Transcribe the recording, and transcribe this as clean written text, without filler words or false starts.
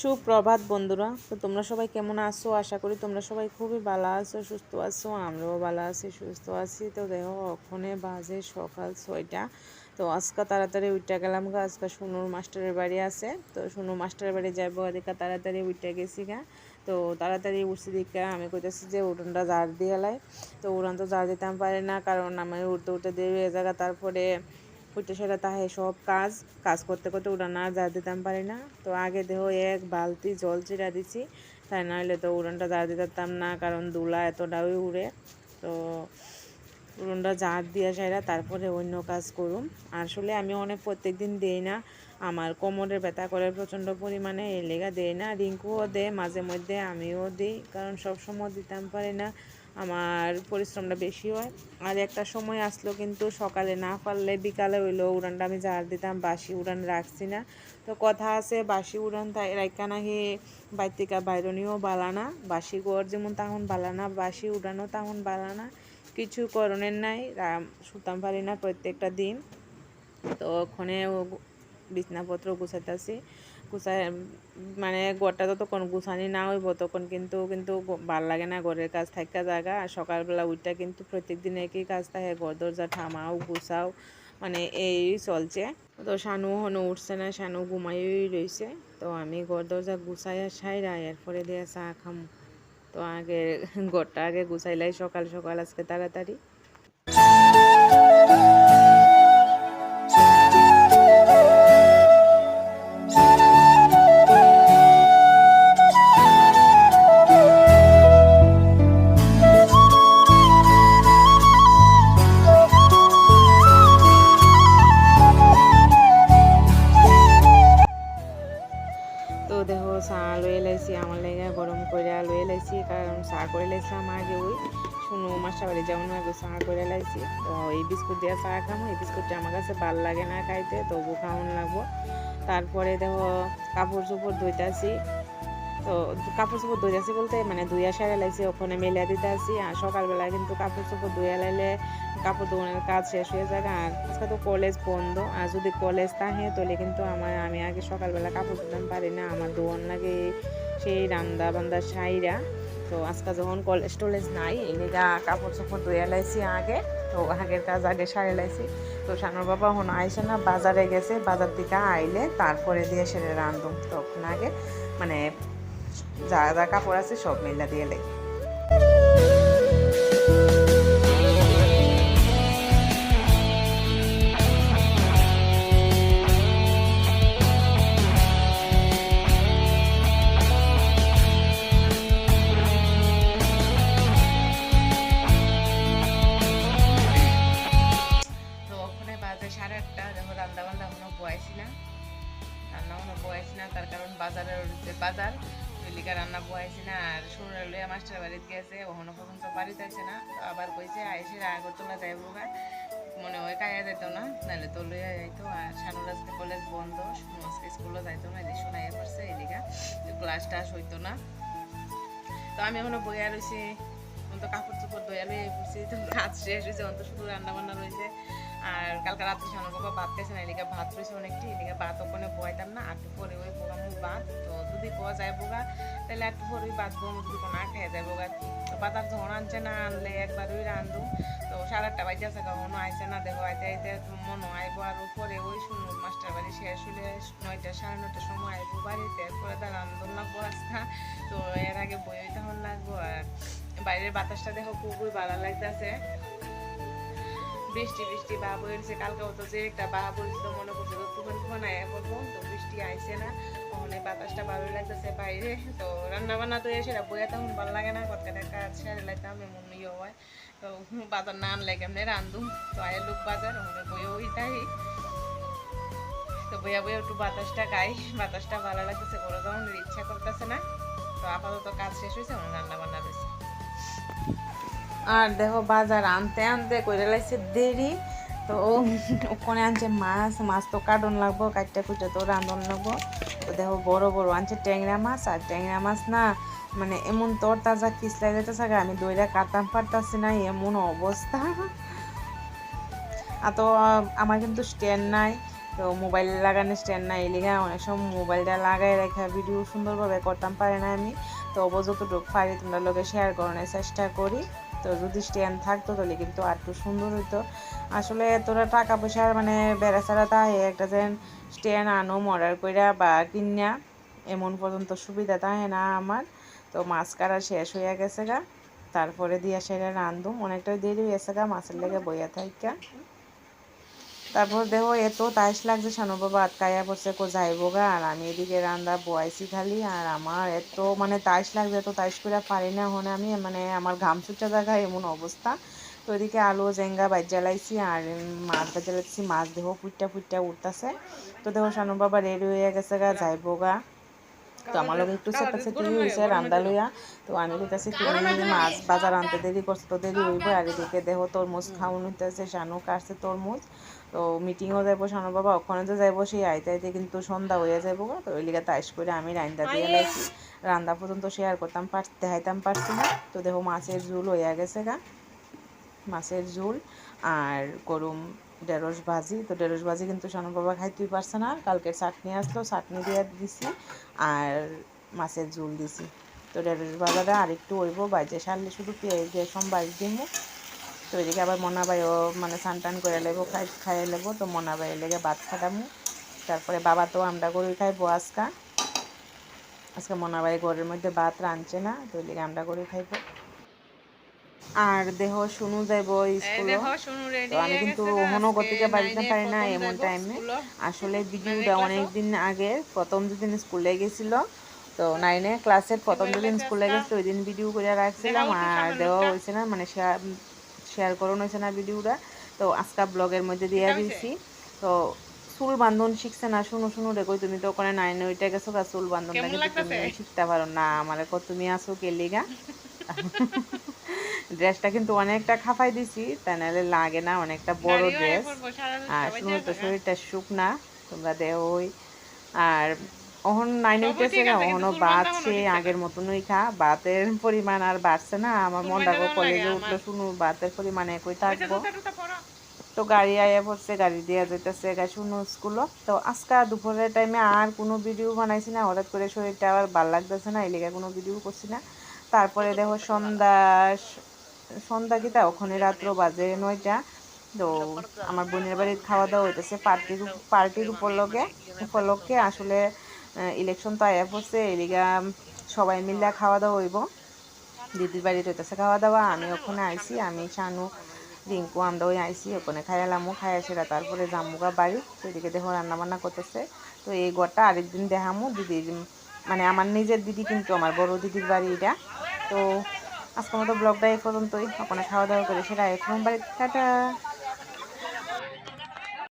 সুপ্রভাত বন্ধুরা। তো তোমরা সবাই কেমন আছো? আশা করি তোমরা সবাই খুবই ভালো আছো, সুস্থ আছো। আমরাও ভালো আছি, সুস্থ আছি। তো দেখো ওখানে বাজে সকাল 6টা। তো আজকে তাড়াতাড়ি উঠে গেলাম গা। আজকে সুনুর মাস্টারের বাড়ি আছে, তো সুনু মাস্টারের বাড়ি যাবো এদিকে তাড়াতাড়ি উঠে গেছি গা। তো তাড়াতাড়ি উঠছি দিকে আমি কইতেছি যে উঠোনটা ঝাড় দিয়ে লাই। তো উড়ান তো ঝাড় দিতাম পারি না, কারণ আমি উঠতে উঠতে দেরি হয়ে যাগা। তারপরে উঠে সেটা তাহে সব কাজ কাজ করতে করতে উড়ান আর ঝাড় দিতাম পারি না। তো আগে দেহ এক বালতি জল চিরা দিছি, তাই নাহলে তো উড়ানটা ঝাড় দিতে পারতাম না, কারণ দুলা এতটাই উড়ে। তো উড়নটা ঝাড় দিয়ে সাইরা তারপরে অন্য কাজ করুম। আসলে আমি অনেক প্রত্যেক দিন দেই না, আমার কোমরের ব্যথা করে প্রচণ্ড পরিমাণে, এই লেগা দেই না। রিঙ্কুও দেয় মাঝে মধ্যে, আমিও দিই, কারণ সব সময় দিতাম পারি না, আমার পরিশ্রমটা বেশি হয়। আর একটা সময় আসলো কিন্তু সকালে না পারলে বিকালে হইলো উড়ানটা আমি ঝাড় দিতাম, বাসি উড়ান রাখছি না। তো কথা আছে বাসি উড়ান রাখা নাকি বাইর থেকে বাইরনিও বালানা, বাসি গড় যেমন তখন বালানা, বাসি উড়ানো তখন বালানা। কিছু করণের নাই, শুতাম পারি না প্রত্যেকটা দিন। তো ওখানে বিছনাপত্র গুছাইতেছি, গুছাই মানে ঘরটা ততক্ষণ গুছানি না হইব তখন কিন্তু কিন্তু ভাল লাগে না ঘরের কাজ থাকা জায়গা। আর সকালবেলা উঠটা কিন্তু প্রত্যেক দিন একই কাজ থাকে, ঘর দরজা ঠামাও গুছাও, মানে এই চলছে। তো শানু হনো উঠছে না, শানু ঘুমাইই রয়েছে। তো আমি ঘর দরজা গুছাইয়া সাইরা এরপরে দিয়ে চা খাম। তো আগে ঘরটা আগে গুছাইলাই সকাল সকাল আজকে তাড়াতাড়ি। তো দেখো চা লয়ে লাইছি, আমার লেগে গরম করে লয়ে লাইছি, কারণ চা করে লাইছিলাম আগে ওই শুনো মাসা বাড়ি যেমন আগে চা করে লাইছি। তো এই বিস্কুট দিয়ে চা খামো, এই বিস্কুটটা আমার কাছে ভাল লাগে না খাইতে, তবু খাওয়ান লাগবো। তারপরে দেখো কাপড় চোপড় ধুইতেছি। তো কাপড় চোপড় ধুইতেছি বলতে মানে ধুইয়া সারা লাইছি, ওখানে মেলা দিতে আসি। আর সকালবেলা কিন্তু কাপড় চোপড় ধুইয়া লাইলে কাপড় ধোয়ানোর কাজ শেষ হয়ে যায়। আর আজকে তো কলেজ বন্ধ, আর যদি কলেজ থাকে তাহলে কিন্তু আমি আগে সকালবেলা কাপড় ধুতাম পারি না, আমার ধোয়ান লাগে সেই রান্দা বান্দা সাইরা। তো আজকে যখন কলেজ টলেজ নাই এদিকে কাপড় চোপড় ধুইয়া লাইছি আগে, তো আগের কাজ আগে সারে লাইছি। তো সানোর বাবা হন আইসে না, বাজারে গেছে, বাজার থেকে আইলে তারপরে দিয়ে সেরে রান্ধুম। তখন আগে মানে যা যা কাপড় আছে সব মেলা দিয়ে লাই। তো ওখানে বাজে 8:30, দেখো রান্না বান্না এখনো বয়াইছি না, রান্না এখনো বয়াইছি না, তার কারণ বাজারের যে বাজার লিগা রান্না বয়াইছি না। আর শুনে লইয়া মাস্টার বাড়িতে গেছে, ওখানে পর্যন্ত বাড়িতে আছে না। তো আবার কইছে আইসে আগরতলা যাইব গা, মনে হয় কায়া যেত না, নাহলে তো লইয়া যাইতো। আর শানুর আজকে কলেজ বন্ধ, শুনু আজকে স্কুলে যাইতো না, এদিকে শোনাইয়া পড়ছে এদিকে ক্লাস টাস হইতো না। তো আমি এখনো বইয়া রয়েছি, তো কাপড় চোপড় ধোয়া লইয়া পড়ছি, তো কাজ শেষ হয়েছে, অন্ত শুধু রান্না বান্না রয়েছে। আর কালকে রাত্রে শানুর বাবা ভাত খাইছে না, এদিকে ভাত রয়েছে অনেকটি, এদিকে ভাত ওখানে বয়াইতাম না, একটু পরে ওই বোগামু ভাত। তো যদি পাওয়া যায় বোগা তাহলে একটু পরে ওই ভাত বোম, যদি না খেয়ে যায় বোগা। তো বাজার যখন আনছে না, আনলে একবার ওই রান্ধু। তো 8:30 বাজে আছে, কখনো আইসে না, দেখো আইতে আইতে মনে আইবো। আর পরে ওই শুনু মাস্টার বাড়ি শেষ হলে 9টা 9:30 সময় আইবো বাড়িতে, এরপরে তার রান্ধন লাগবো আজকা। তো এর আগে বই তখন লাগবো। আর বাইরের বাতাসটা দেখো খুবই ভালো লাগতেছে, বৃষ্টি বৃষ্টি ভাব হয়েছে। কালকে তো যে একটা ভাব হয়েছিল, মনে করছে তো তুফান তুফান আয়া পড়বো, তো বৃষ্টি আইসে না, ওখানে বাতাসটা ভালোই লাগতেছে বাইরে। তো রান্না বান্না তো এসে বইয়া তখন ভালো লাগে না, কতটা কাজ সেরে লাইতাম এমন ইয়ে হয়। তো বাজার না আনলে কেমনে রান্ধুম। তো আয় লোক বাজার ওখানে বইয়া ওইটাই, তো বইয়া বইয়া একটু বাতাসটা গাই, বাতাসটা ভালো লাগতেছে, বড় তখন ইচ্ছা করতেছে না। তো আপাতত কাজ শেষ হয়েছে, রান্না বান্না রয়েছে। আর দেখো বাজার আনতে আনতে করে লাইছে দেরি। তো ওখানে আনছে মাছ, মাছ তো কাটন লাগবো, কাটতে কুটে তো রাঁধন লাগবো। তো দেখো বড় বড় আনছে ট্যাংরা মাছ, আর ট্যাংরা মাছ না মানে এমন তোর তাজা কিসলাই যেতেছে, আমি দইটা কাটতাম পারতাছি না, এমন অবস্থা। আর তো আমার কিন্তু স্ট্যান্ড নাই, তো মোবাইল লাগানো স্ট্যান্ড নাই লিগা অনেক সময় মোবাইলটা লাগাই রেখা ভিডিও সুন্দরভাবে করতাম পারি না আমি। তো যতটুকু পারি তোমরা লোকে শেয়ার করানোর চেষ্টা করি। তো যদি স্ট্যান্ড থাকতো তাহলে কিন্তু আর একটু সুন্দর হইতো। আসলে তোরা টাকা পয়সার মানে বেড়া ছাড়া তাই একটা যেন স্ট্যান্ড আনো অর্ডার কইরা বা কিনা এমন পর্যন্ত সুবিধা তাহে না আমার। তো মাছ কাটা শেষ হইয়া গেছে গা, তারপরে দিয়া সেটা রান্ধুম, অনেকটাই দেরি হয়েছে গা মাছের লেগে বইয়া থাইকা। তারপর দেখো এত তাইশ লাগছে শানু বাবা আটকাইয়া পড়ছে কো যাইবো গা, আর আমি এদিকে রান্না বয়াইছি খালি। আর আমার এত মানে তাইশ লাগছে, এত তাইশ করে পারি না হনে আমি, মানে আমার ঘাম ছুটে জায়গায় এমন অবস্থা। তো এদিকে আলু জেঙ্গা বাজ জ্বালাইছি আর মাছ বাজ জ্বালাইছি, মাছ দেহ ফুটটা ফুটটা উঠতেছে। তো দেখো শানু বাবা রেডি হয়ে গেছে গা যাইবো গা। তো আমার লোক একটু চেপাচেপি হয়েছে রান্দা লইয়া। তো আমি কইতাছি তুমি মাছ বাজার আনতে দেরি করছো, তো দেরি হইব। আর এদিকে দেখো তরমুজ খাওয়ান হইতেছে, শানু কাটছে তরমুজ। তো মিটিংও যাইবো শানু বাবা, ওখানে তো যাইবো, সেই আইতে আইতে কিন্তু সন্ধ্যা হয়ে যাইবো। তো ওই লিগে তাইশ করে আমি রান্দা দিয়ে লাইছি, রান্দা পর্যন্ত শেয়ার করতাম দেখাইতাম পারছি না। তো দেখো মাছের ঝুল হইয়া গেছে গা, মাছের ঝোল আর গরম ঢেঁড়স ভাজি। তো ঢেঁড়স ভাজি কিন্তু শানু বাবা খাইতেই পারছে না, কালকে চাটনি আসলো, চাটনি দিয়ে দিছি আর মাছের ঝোল দিছি। তো ঢেঁড়স ভাজাটা আরেকটু হইব, বাইজে সারলে শুধু পেঁয়াজ দিয়ে সম্বাস দিব। তো এদিকে আবার মনাবাইও মানে স্নান টান করে লেবো, খাইয়ে লেবো। তো মনাবাইয়ের লেগে ভাত খাটামু, তারপরে বাবা তো আমরা গরুই খাইবো আজকা। আজকে মনাবাই ঘরের মধ্যে ভাত রাঁধছে না, তো এদিকে আমরা গরুই খাইবো। আর দেহ শুনু যাইব স্কুলও। তো আমি কিন্তু ওহনো গতিকে বাড়িতে পারি না এমন টাইমে। আসলে ভিডিওটা অনেক দিন আগে প্রথম যেদিন স্কুলে গেছিল, তো 9 ক্লাসের প্রথম যেদিন স্কুলে গেছে ওই দিন ভিডিও করে রাখছিলাম, আর দেওয়া হয়েছে না, মানে শেয়ার করানো হয়েছে না ভিডিওটা। তো আজকা ব্লগের মধ্যে দিয়ে দিয়েছি। তো চুল বান্ধন শিখছে না, শুনো শুনো রেখো, তুমি তো ওখানে 9 ওইটা গেছো গা, চুল বান্ধনটা কিন্তু তুমি শিখতে পারো না, আমার তুমি আসো কেলিগা। ড্রেসটা কিন্তু অনেকটা খাফাই দিছি, তাই নাহলে লাগে না, অনেকটা বড় ড্রেস। আর শুনো তো শরীরটা শুকনা তোমরা দেহ ওই। আর ওহন 9 হইতেছে না, ওহনও ভাত সে আগের মতনই খা, ভাতের পরিমাণ আর বাড়ছে না। আমার মন রাখো কলেজে উঠলো শুনু ভাতের পরিমাণ একই থাকবো। তো গাড়ি আয়া পড়ছে, গাড়ি দিয়ে যেতেছে গা শুনু স্কুলও। তো আজকা দুপুরের টাইমে আর কোনো ভিডিও বানাইছি না, হঠাৎ করে শরীরটা আবার ভাল লাগতেছে না, এই লেগে কোনো ভিডিও করছি না। তারপরে দেখো সন্ধ্যা কিতা ওখানে রাত্র বাজে 9টা। তো আমার বোনের বাড়ির খাওয়া দাওয়া হইতেছে পার্টির উপলক্ষে আসলে ইলেকশন তো আয়া পড়ছে, এলিগা সবাই মিলে খাওয়া দাওয়া হইব। দিদির বাড়িতে হইতেছে খাওয়া দাওয়া, আমি ওখানে আইছি, আমি শানু রিঙ্কু আমরা ওই আইসি ওখানে খাইলামও, খাইয়া সেরা তারপরে জামুগা বাড়ি। তো এদিকে দেখো রান্না বান্না করতেছে। তো এই ঘরটা আরেকদিন দেখামো দিদির, মানে আমার নিজের দিদি কিন্তু আমার বড় দিদির বাড়ি এটা। তো আজকের মতো ব্লগটা এই পর্যন্তই, ওখানে খাওয়া দাওয়া করে সেটা এখন বাড়ি টাটা।